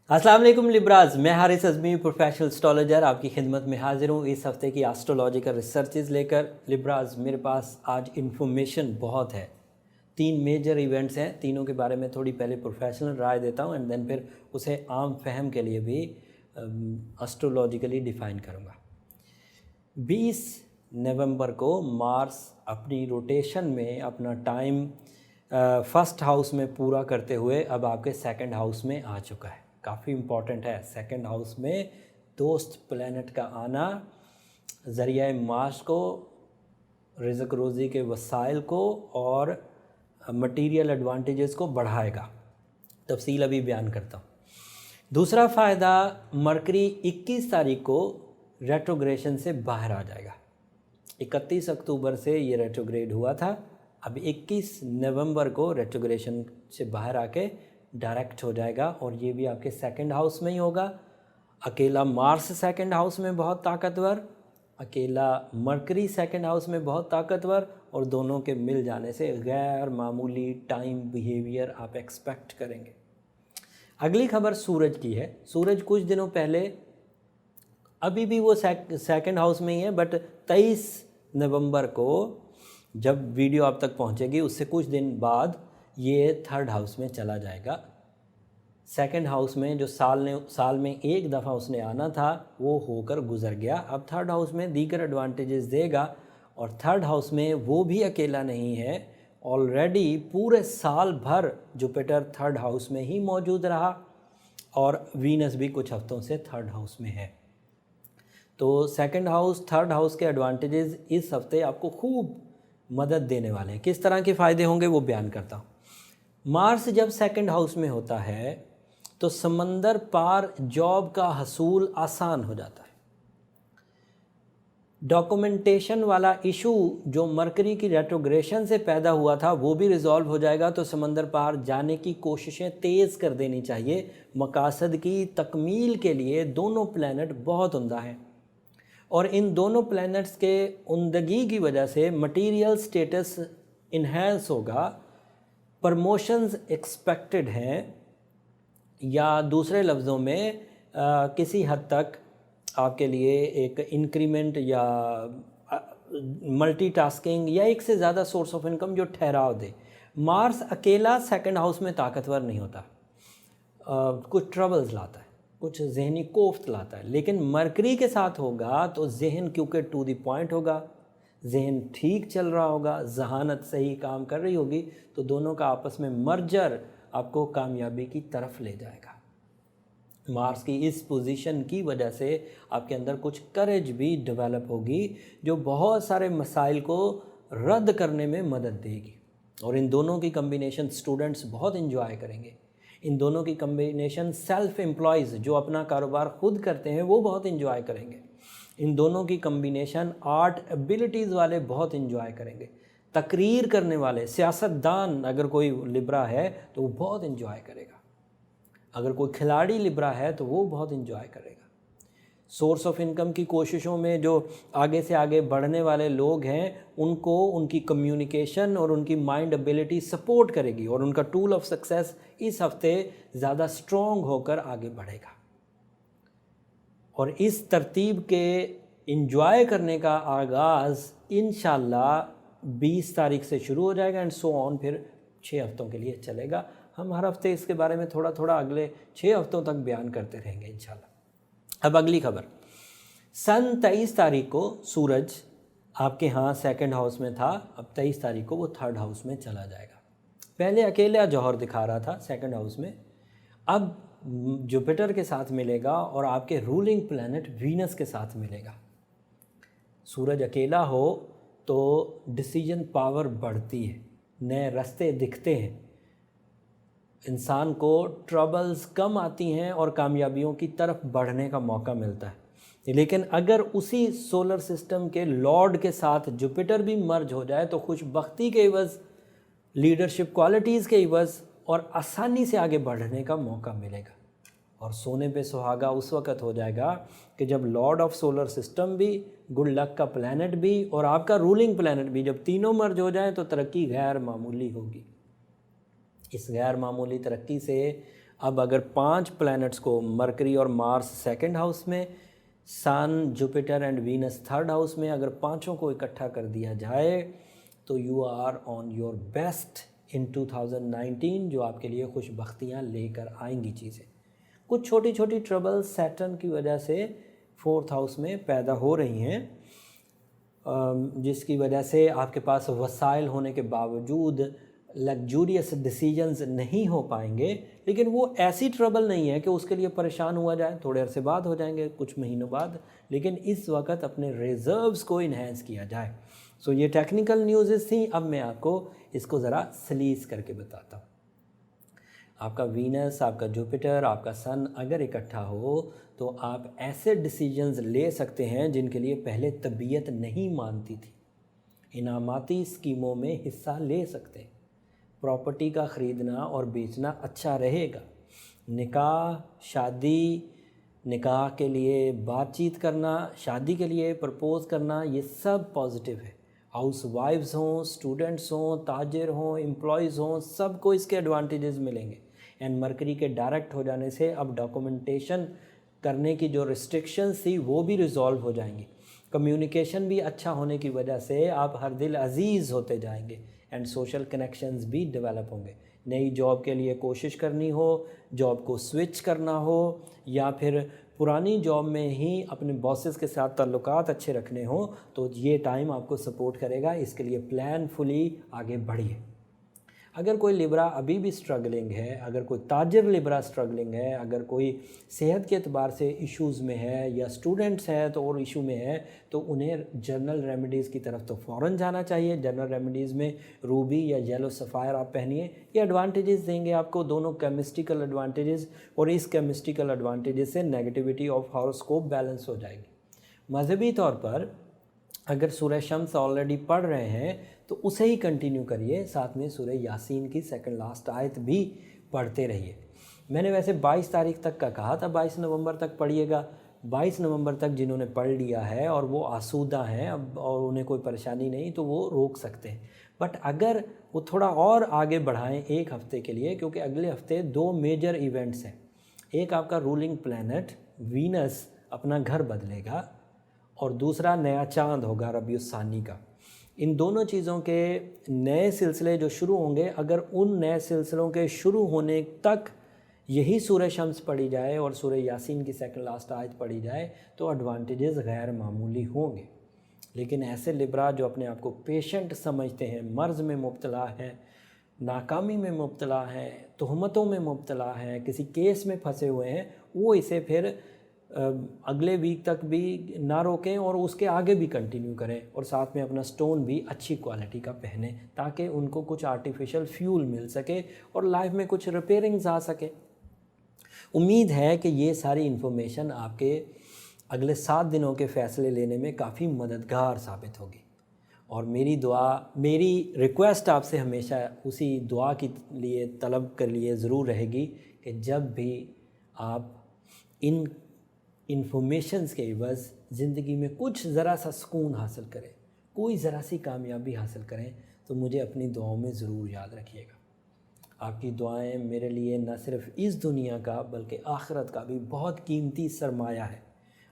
अस्सलाम वालेकुम लिब्राज, मैं हारिस अज़मी प्रोफेशनल एस्ट्रोलॉजर आपकी खिदमत में हाजिर हूँ इस हफ़्ते की एस्ट्रोलॉजिकल रिसर्चेज़ लेकर। लिब्राज, मेरे पास आज इन्फॉर्मेशन बहुत है। 3 मेजर इवेंट्स हैं, तीनों के बारे में थोड़ी पहले प्रोफेशनल राय देता हूँ एंड देन फिर उसे आम फहम के लिए भी एस्ट्रोलॉजिकली डिफ़ाइन करूँगा। 20 नवंबर को मार्स अपनी रोटेशन में अपना टाइम फर्स्ट हाउस में पूरा करते हुए अब आपके सेकंड हाउस में आ चुका है। काफ़ी इम्पॉर्टेंट है। सेकंड हाउस में दोस्त प्लैनेट का आना ज़रिया माश को, रिज़्क रोज़ी के वसाइल को और मटीरियल एडवांटेजेस को बढ़ाएगा। तफसील अभी बयान करता हूँ। दूसरा फ़ायदा, मरकरी 21 तारीख को रेट्रोग्रेशन से बाहर आ जाएगा। 31 अक्टूबर से ये रेट्रोग्रेड हुआ था, अब 21 नवंबर को रेट्रोग्रेशन से बाहर आके डायरेक्ट हो जाएगा और ये भी आपके सेकंड हाउस में ही होगा। अकेला मार्स सेकंड हाउस में बहुत ताकतवर, अकेला मरकरी सेकंड हाउस में बहुत ताकतवर, और दोनों के मिल जाने से गैर मामूली टाइम बिहेवियर आप एक्सपेक्ट करेंगे। अगली खबर सूरज की है। सूरज कुछ दिनों पहले, अभी भी वो सेकंड हाउस में ही है, बट 23 नवंबर को जब वीडियो आप तक पहुंचेगी उससे कुछ दिन बाद ये थर्ड हाउस में चला जाएगा। सेकंड हाउस में जो साल में एक दफ़ा उसने आना था वो होकर गुज़र गया। अब थर्ड हाउस में दीगर एडवांटेजेस देगा, और थर्ड हाउस में वो भी अकेला नहीं है। ऑलरेडी पूरे साल भर जुपिटर थर्ड हाउस में ही मौजूद रहा और वीनस भी कुछ हफ्तों से थर्ड हाउस में है। तो सेकंड हाउस थर्ड हाउस के एडवांटेजेस इस हफ्ते आपको खूब मदद देने वाले हैं। किस तरह के फ़ायदे होंगे वो बयान करता हूँ। मार्स जब सेकंड हाउस में होता है तो समंदर पार जॉब का हसूल आसान हो जाता है। डॉक्यूमेंटेशन वाला इशू जो मरकरी की रेट्रोग्रेशन से पैदा हुआ था वो भी रिजॉल्व हो जाएगा, तो समंदर पार जाने की कोशिशें तेज़ कर देनी चाहिए। मकासद की तकमील के लिए दोनों प्लैनेट बहुत उम्दा हैं, और इन दोनों प्लैनेट्स के उमदगी की वजह से मटीरियल स्टेटस इन्हेंस होगा, प्रमोशंस एक्सपेक्टेड हैं, या दूसरे लफ्ज़ों में किसी हद तक आपके लिए एक इंक्रीमेंट या मल्टीटास्किंग या एक से ज़्यादा सोर्स ऑफ इनकम जो ठहराव दे। मार्स अकेला सेकंड हाउस में ताकतवर नहीं होता, कुछ ट्रबल्स लाता है, कुछ जहनी कोफ्त लाता है, लेकिन मरकरी के साथ होगा तो जहन क्योंकि टू द पॉइंट होगा, जहन ठीक चल रहा होगा, जहानत सही काम कर रही होगी, तो दोनों का आपस में मर्जर आपको कामयाबी की तरफ ले जाएगा। मार्स की इस पोजीशन की वजह से आपके अंदर कुछ करेज भी डेवलप होगी जो बहुत सारे मसाइल को रद्द करने में मदद देगी, और इन दोनों की कम्बिनेशन स्टूडेंट्स बहुत इंजॉय करेंगे। इन दोनों की कम्बिनेशन सेल्फ एम्प्लॉयज़ जो अपना कारोबार खुद करते हैं वो बहुत इंजॉय करेंगे। इन दोनों की कम्बिनेशन आर्ट एबिलिटीज़ वाले बहुत इंजॉय करेंगे। तकरीर करने वाले सियासतदान अगर कोई लिब्रा है तो वो बहुत इंजॉय करेगा। अगर कोई खिलाड़ी लिब्रा है तो वो बहुत इंजॉय करेगा। सोर्स ऑफ इनकम की कोशिशों में जो आगे से आगे बढ़ने वाले लोग हैं उनको उनकी कम्युनिकेशन और उनकी माइंड एबिलिटी सपोर्ट करेगी, और उनका टूल ऑफ सक्सेस इस हफ्ते ज़्यादा स्ट्रॉन्ग होकर आगे बढ़ेगा। और इस तरतीब के इंजॉय करने का आगाज़ इंशाल्लाह 20 तारीख से शुरू हो जाएगा एंड सो ऑन, फिर 6 हफ्तों के लिए चलेगा। हम हर हफ्ते इसके बारे में थोड़ा थोड़ा अगले 6 हफ्तों तक बयान करते रहेंगे इंशाल्लाह। अब अगली खबर, सन 23 तारीख को सूरज आपके यहाँ सेकंड हाउस में था, अब 23 तारीख को वो थर्ड हाउस में चला जाएगा। पहले अकेला जौहर दिखा रहा था सेकंड हाउस में, अब जुपिटर के साथ मिलेगा और आपके रूलिंग प्लैनेट वीनस के साथ मिलेगा। सूरज अकेला हो तो डिसीजन पावर बढ़ती है, नए रास्ते दिखते हैं, इंसान को ट्रबल्स कम आती हैं और कामयाबियों की तरफ बढ़ने का मौका मिलता है। लेकिन अगर उसी सोलर सिस्टम के लॉर्ड के साथ जुपिटर भी मर्ज हो जाए तो खुशबख्ती के इवज़, लीडरशिप क्वालिटीज़ के इवज़ और आसानी से आगे बढ़ने का मौका मिलेगा। और सोने पे सुहागा उस वक़्त हो जाएगा कि जब लॉर्ड ऑफ सोलर सिस्टम भी, गुड लक का प्लैनेट भी और आपका रूलिंग प्लैनेट भी, जब तीनों मर्ज हो जाएं तो तरक्की गैर मामूली होगी। इस गैर मामूली तरक्की से اب اگر 5 پلانٹس کو مرکری اور مارس سیکنڈ ہاؤس میں، Sun, Jupiter and Venus third house میں، اگر 5 کو اکٹھا کر دیا جائے تو you are on your best in 2019، جو آپ کے لیے خوش بختیاں لے کر آئیں گی چیزیں۔ کچھ چھوٹی چھوٹی ٹربل سیٹرن کی وجہ سے 4تھ ہاؤس میں پیدا ہو رہی ہیں، جس کی وجہ سے آپ کے پاس وسائل ہونے کے باوجود لگجوریس ڈیسیجنز نہیں ہو پائیں گے، لیکن وہ ایسی ٹربل نہیں ہے کہ اس کے لیے پریشان ہوا جائے، تھوڑے عرصے بعد ہو جائیں گے، کچھ مہینوں بعد، لیکن اس وقت اپنے ریزروز کو انہینس کیا جائے۔ سو یہ ٹیکنیکل نیوزز تھیں، اب میں آپ کو اس کو ذرا سلیس کر کے بتاتا ہوں۔ آپ کا وینس، آپ کا جوپیٹر، آپ کا سن اگر اکٹھا ہو تو آپ ایسے ڈیسیجنز لے سکتے ہیں جن کے لیے پہلے طبیعت نہیں مانتی تھی۔ انعاماتی اسکیموں میں حصہ لے سکتے ہیں، پراپرٹی کا خریدنا اور بیچنا اچھا رہے گا، نکاح، شادی، نکاح کے لیے بات چیت کرنا، شادی کے لیے پرپوز کرنا، یہ سب پازیٹیو ہے۔ ہاؤس وائفز ہوں، اسٹوڈنٹس ہوں، تاجر ہوں، امپلائیز ہوں، سب کو اس کے ایڈوانٹیجز ملیں گے۔ اینڈ مرکری کے ڈائریکٹ ہو جانے سے اب ڈاکومنٹیشن کرنے کی جو ریسٹرکشنز تھی وہ بھی ریزالو ہو جائیں گی۔ کمیونیکیشن بھی اچھا ہونے کی وجہ سے آپ ہر دل عزیز ہوتے جائیں گے، اینڈ سوشل کنیکشنز بھی ڈیولپ ہوں گے۔ نئی جاب کے لیے کوشش کرنی ہو، جاب کو سوئچ کرنا ہو، یا پھر پرانی جاب میں ہی اپنے باسز کے ساتھ تعلقات اچھے رکھنے ہوں، تو یہ ٹائم آپ کو سپورٹ کرے گا۔ اس کے لیے پلان فلی آگے بڑھیے۔ اگر کوئی لبرا ابھی بھی سٹرگلنگ ہے، اگر کوئی تاجر لبرا سٹرگلنگ ہے، اگر کوئی صحت کے اعتبار سے ایشوز میں ہے، یا اسٹوڈنٹس ہیں تو اور ایشو میں ہے، تو انہیں جنرل ریمیڈیز کی طرف تو فوراً جانا چاہیے۔ جنرل ریمیڈیز میں روبی یا یلو سفائر آپ پہنیے، یہ ایڈوانٹیجز دیں گے آپ کو، دونوں کیمسٹریکل ایڈوانٹیجز، اور اس کیمسٹریکل ایڈوانٹیجز سے نیگیٹیوٹی آف ہاروسکوپ بیلنس ہو جائے گی۔ مذہبی طور پر اگر سورہ شمس آلریڈی پڑھ رہے ہیں تو اسے ہی کنٹینیو کریے، ساتھ میں سورہ یاسین کی سیکنڈ لاسٹ آیت بھی پڑھتے رہیے۔ میں نے ویسے 22 تاریخ تک کا کہا تھا، 22 نومبر تک پڑھیے گا۔ 22 نومبر تک جنہوں نے پڑھ لیا ہے اور وہ آسودہ ہیں اب اور انہیں کوئی پریشانی نہیں، تو وہ روک سکتے ہیں۔ بٹ اگر وہ تھوڑا اور آگے بڑھائیں ایک ہفتے کے لیے، کیونکہ اگلے ہفتے 2 میجر ایونٹس ہیں۔ ایک آپ کا رولنگ پلینٹ وینس اپنا گھر بدلے گا، اور دوسرا نیا چاند ہوگا ربیع الثانی کا۔ ان دونوں چیزوں کے نئے سلسلے جو شروع ہوں گے، اگر ان نئے سلسلوں کے شروع ہونے تک یہی سورہ شمس پڑھی جائے اور سورہ یاسین کی سیکنڈ لاسٹ آیت پڑھی جائے تو ایڈوانٹیجز غیر معمولی ہوں گے۔ لیکن ایسے لبرا جو اپنے آپ کو پیشنٹ سمجھتے ہیں، مرض میں مبتلا ہیں، ناکامی میں مبتلا ہیں، تہمتوں میں مبتلا ہیں، کسی کیس میں پھنسے ہوئے ہیں، وہ اسے پھر اگلے ویک تک بھی نہ روکیں اور اس کے آگے بھی کنٹینیو کریں، اور ساتھ میں اپنا سٹون بھی اچھی کوالٹی کا پہنیں تاکہ ان کو کچھ آرٹیفیشل فیول مل سکے اور لائف میں کچھ ریپیئرنگز آ سکے۔ امید ہے کہ یہ ساری انفارمیشن آپ کے اگلے 7 دنوں کے فیصلے لینے میں کافی مددگار ثابت ہوگی، اور میری ریکویسٹ آپ سے ہمیشہ اسی دعا کی لیے طلب کے لیے ضرور رہے گی کہ جب بھی آپ ان انفارمیشنز کے عوض زندگی میں کچھ ذرا سا سکون حاصل کریں، کوئی ذرا سی کامیابی حاصل کریں، تو مجھے اپنی دعاؤں میں ضرور یاد رکھیے گا۔ آپ کی دعائیں میرے لیے نہ صرف اس دنیا کا بلکہ آخرت کا بھی بہت قیمتی سرمایہ ہے۔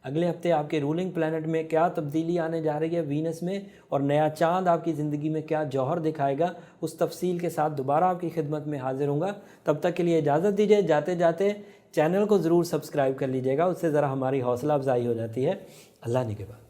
اگلے ہفتے آپ کے رولنگ پلینٹ میں کیا تبدیلی آنے جا رہی ہے وینس میں، اور نیا چاند آپ کی زندگی میں کیا جوہر دکھائے گا، اس تفصیل کے ساتھ دوبارہ آپ کی خدمت میں حاضر ہوں گا۔ تب تک کے لیے اجازت دیجیے، جاتے جاتے چینل کو ضرور سبسکرائب کر لیجیے گا، اس سے ذرا ہماری حوصلہ افزائی ہو جاتی ہے۔ اللہ نگہبان۔